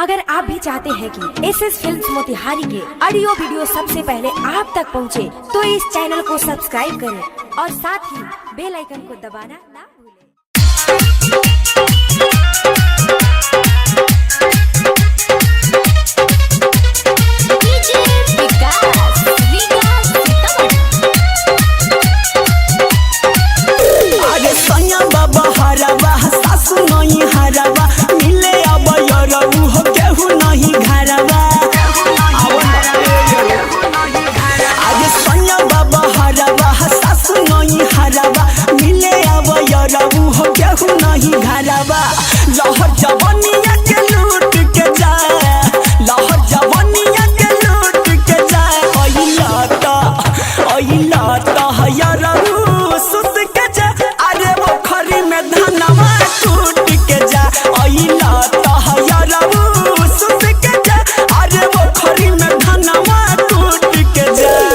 अगर आप भी चाहते हैं कि एसएस फिल्म्स मोतिहारी के ऑडियो वीडियो सबसे पहले आप तक पहुंचे, तो इस चैनल को सब्सक्राइब करें और साथ ही बेल आइकन को दबाना ना भूलें। लहर जवानिया के लूट के जाए, लहर जवानिया के लूट के जाए। अइला त हयरू सुत के जाए, अरे वो खरी में धनवा टूट के जाए। अइला त हयरू सुत के जाए, अरे वो खरी में धनवा टूट के जाए।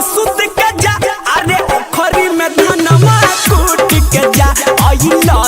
सुत के जा, अरे ओखरी में धनवा टूट के जा।